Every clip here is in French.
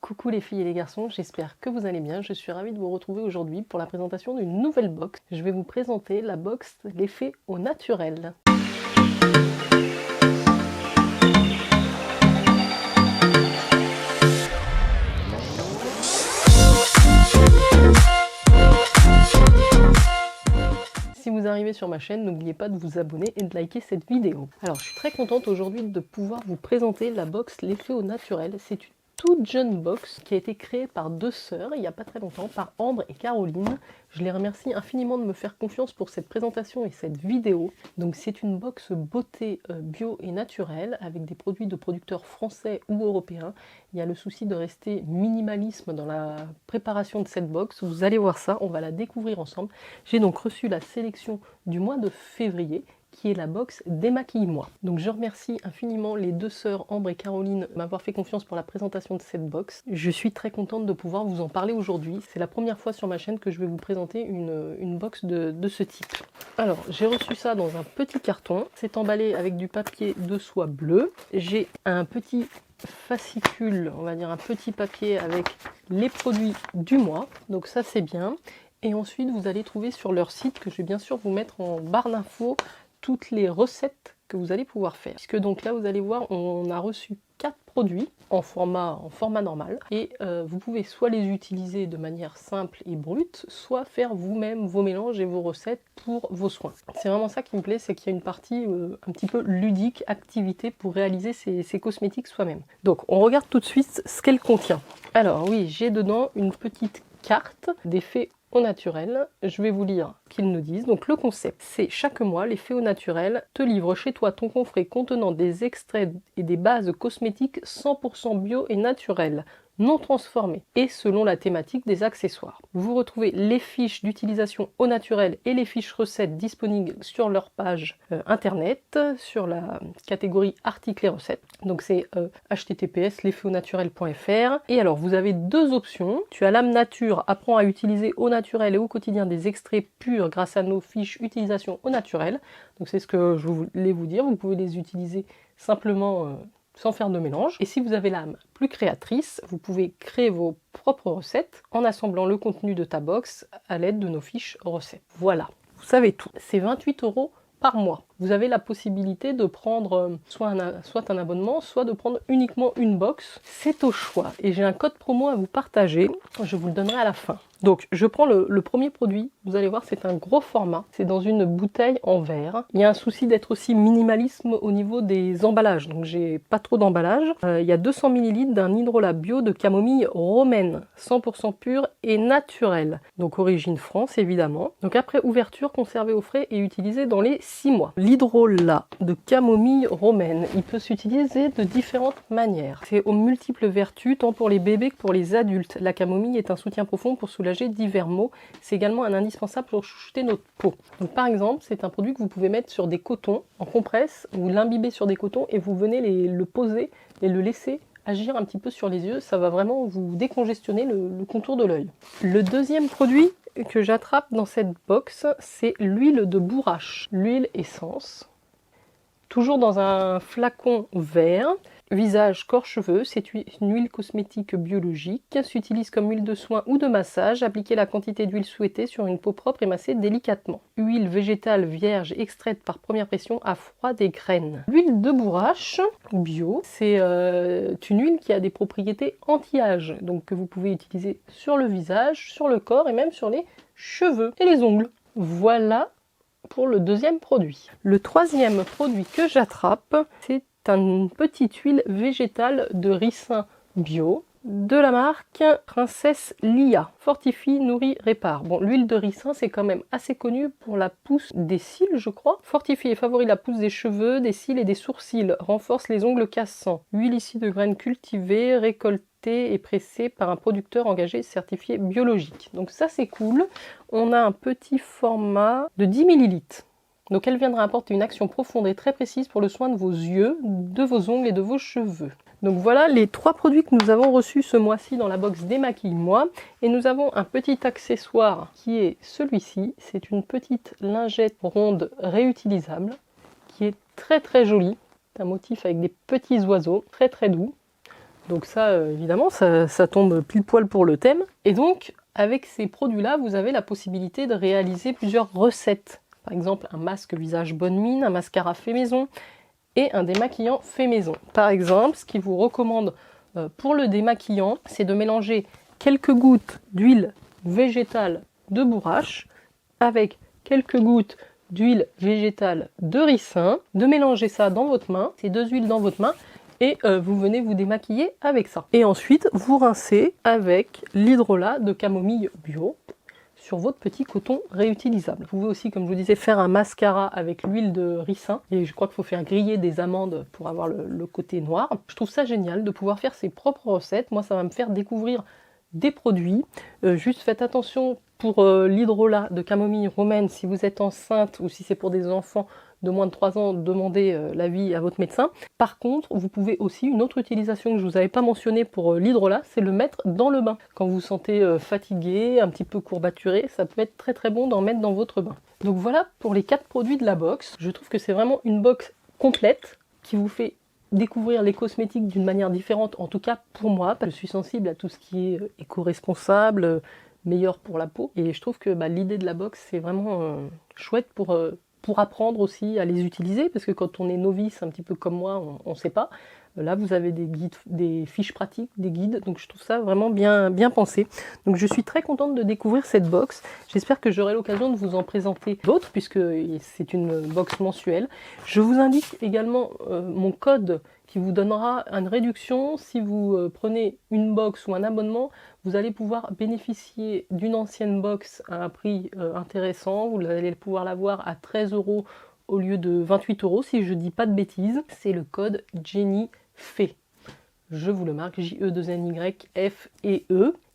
Coucou les filles et les garçons, j'espère que vous allez bien. Je suis ravie de vous retrouver aujourd'hui pour la présentation d'une nouvelle box. Je vais vous présenter la box L'effet au naturel. Si vous arrivez sur ma chaîne, n'oubliez pas de vous abonner et de liker cette vidéo. Alors, je suis très contente aujourd'hui de pouvoir vous présenter la box L'effet au naturel. C'est une toute jeune box qui a été créée par deux sœurs il n'y a pas très longtemps, par Ambre et Caroline. Je les remercie infiniment de me faire confiance pour cette présentation et cette vidéo. Donc c'est une box beauté bio et naturelle avec des produits de producteurs français ou européens. Il y a le souci de rester minimalisme dans la préparation de cette box. Vous allez voir ça, on va la découvrir ensemble. J'ai donc reçu la sélection du mois de février, qui est la box Démaquille-moi. Donc je remercie infiniment les deux sœurs Ambre et Caroline de m'avoir fait confiance pour la présentation de cette box. Je suis très contente de pouvoir vous en parler aujourd'hui. C'est la première fois sur ma chaîne que je vais vous présenter une box de ce type. Alors j'ai reçu ça dans un petit carton. C'est emballé avec du papier de soie bleu. J'ai un petit fascicule, on va dire un petit papier avec les produits du mois. Donc ça c'est bien. Et ensuite vous allez trouver sur leur site, que je vais bien sûr vous mettre en barre d'infos, toutes les recettes que vous allez pouvoir faire. Puisque donc là vous allez voir, on a reçu 4 produits en format normal et vous pouvez soit les utiliser de manière simple et brute, soit faire vous-même vos mélanges et vos recettes pour vos soins. C'est vraiment ça qui me plaît, c'est qu'il y a une partie un petit peu ludique, activité pour réaliser ces cosmétiques soi-même. Donc on regarde tout de suite ce qu'elle contient. Alors oui, j'ai dedans une petite carte d'effets au naturel. Je vais vous lire ce qu'ils nous disent. Donc le concept, c'est chaque mois, l'effet au naturel te livre chez toi ton coffret contenant des extraits et des bases cosmétiques 100% bio et naturels, non transformés, et selon la thématique des accessoires. Vous retrouvez les fiches d'utilisation au naturel et les fiches recettes disponibles sur leur page internet, sur la catégorie articles et recettes. Donc c'est https://l'effetaunaturel.fr. Et alors vous avez deux options. Tu as l'âme nature, apprend à utiliser au naturel et au quotidien des extraits purs grâce à nos fiches utilisation au naturel. Donc c'est ce que je voulais vous dire. Vous pouvez les utiliser simplement sans faire de mélange. Et si vous avez l'âme plus créatrice, vous pouvez créer vos propres recettes en assemblant le contenu de ta box à l'aide de nos fiches recettes. Voilà, vous savez tout. C'est 28 € par mois. Vous avez la possibilité de prendre soit un abonnement, soit de prendre uniquement une box. C'est au choix. Et j'ai un code promo à vous partager. Je vous le donnerai à la fin. Donc, je prends le premier produit. Vous allez voir, c'est un gros format. C'est dans une bouteille en verre. Il y a un souci d'être aussi minimalisme au niveau des emballages. Donc, j'ai pas trop d'emballage. Il y a 200 ml d'un hydrolat bio de camomille romaine, 100% pur et naturel. Donc, origine France, évidemment. Donc, après ouverture, conservé au frais et utilisé dans les 6 mois. L'hydrolat de camomille romaine, il peut s'utiliser de différentes manières. C'est aux multiples vertus, tant pour les bébés que pour les adultes. La camomille est un soutien profond pour soulager divers maux. C'est également un indispensable pour chouchouter notre peau. Donc par exemple, c'est un produit que vous pouvez mettre sur des cotons en compresse, vous l'imbibez sur des cotons et vous venez le poser et le laisser agir un petit peu sur les yeux. Ça va vraiment vous décongestionner le contour de l'œil. Le deuxième produit que j'attrape dans cette box, c'est l'huile de bourrache, l'huile essence. Toujours dans un flacon vert. Visage, corps, cheveux, c'est une huile cosmétique biologique, s'utilise comme huile de soin ou de massage. Appliquez la quantité d'huile souhaitée sur une peau propre et massée délicatement. Huile végétale vierge extraite par première pression à froid des graines. L'huile de bourrache bio, c'est une huile qui a des propriétés anti-âge, donc que vous pouvez utiliser sur le visage, sur le corps et même sur les cheveux et les ongles. Voilà pour le deuxième produit. Le troisième produit que j'attrape, c'est une petite huile végétale de ricin bio de la marque Princesse Lia. Fortifie, nourrit, répare. Bon, l'huile de ricin, c'est quand même assez connu pour la pousse des cils, je crois. Fortifie et favorise la pousse des cheveux, des cils et des sourcils. Renforce les ongles cassants. Huile issue de graines cultivées, récoltées et pressée par un producteur engagé certifié biologique. Donc ça, c'est cool. On a un petit format de 10 ml. Donc elle viendra apporter une action profonde et très précise pour le soin de vos yeux, de vos ongles et de vos cheveux. Donc voilà les 3 produits que nous avons reçus ce mois-ci dans la box Démaquille-moi. Et nous avons un petit accessoire qui est celui-ci. C'est une petite lingette ronde réutilisable qui est très très jolie. C'est un motif avec des petits oiseaux, très très doux. Donc ça, évidemment, ça tombe pile poil pour le thème. Et donc, avec ces produits-là, vous avez la possibilité de réaliser plusieurs recettes. Par exemple, un masque visage bonne mine, un mascara fait maison et un démaquillant fait maison. Par exemple, ce qu'il vous recommande pour le démaquillant, c'est de mélanger quelques gouttes d'huile végétale de bourrache avec quelques gouttes d'huile végétale de ricin, de mélanger ça dans votre main, ces deux huiles dans votre main, et vous venez vous démaquiller avec ça. Et ensuite, vous rincez avec l'hydrolat de camomille bio sur votre petit coton réutilisable. Vous pouvez aussi, comme je vous disais, faire un mascara avec l'huile de ricin, et je crois qu'il faut faire griller des amandes pour avoir le côté noir. Je trouve ça génial de pouvoir faire ses propres recettes. Moi, ça va me faire découvrir des produits. Juste faites attention pour l'hydrolat de camomille romaine, si vous êtes enceinte ou si c'est pour des enfants de moins de 3 ans, demandez l'avis à votre médecin. Par contre, vous pouvez aussi, une autre utilisation que je ne vous avais pas mentionnée pour l'hydrolat, c'est le mettre dans le bain. Quand vous vous sentez fatigué, un petit peu courbaturé, ça peut être très très bon d'en mettre dans votre bain. Donc voilà pour les 4 produits de la box. Je trouve que c'est vraiment une box complète qui vous fait découvrir les cosmétiques d'une manière différente, en tout cas pour moi. Je suis sensible à tout ce qui est éco-responsable, meilleur pour la peau, et je trouve que l'idée de la box c'est vraiment chouette pour apprendre aussi à les utiliser, parce que quand on est novice un petit peu comme moi, on ne sait pas. Là vous avez des guides, des fiches pratiques, des guides, donc je trouve ça vraiment bien pensé. Donc je suis très contente de découvrir cette box. J'espère que j'aurai l'occasion de vous en présenter d'autres, puisque c'est une box mensuelle. Je vous indique également mon code qui vous donnera une réduction. Si vous prenez une box ou un abonnement, vous allez pouvoir bénéficier d'une ancienne box à un prix intéressant. Vous allez pouvoir l'avoir à 13 € au lieu de 28 €, si je dis pas de bêtises. C'est le code JENNYFE. Je vous le marque, JENNYFE.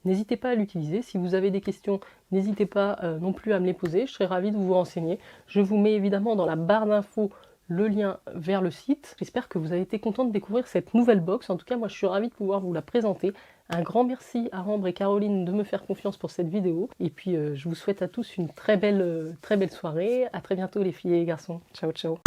N'hésitez pas à l'utiliser. Si vous avez des questions, n'hésitez pas non plus à me les poser. Je serai ravie de vous renseigner. Je vous mets évidemment dans la barre d'infos le lien vers le site. J'espère que vous avez été content de découvrir cette nouvelle box. En tout cas, moi, je suis ravie de pouvoir vous la présenter. Un grand merci à Ambre et Caroline de me faire confiance pour cette vidéo. Et puis, je vous souhaite à tous une très belle soirée. À très bientôt, les filles et les garçons. Ciao, ciao.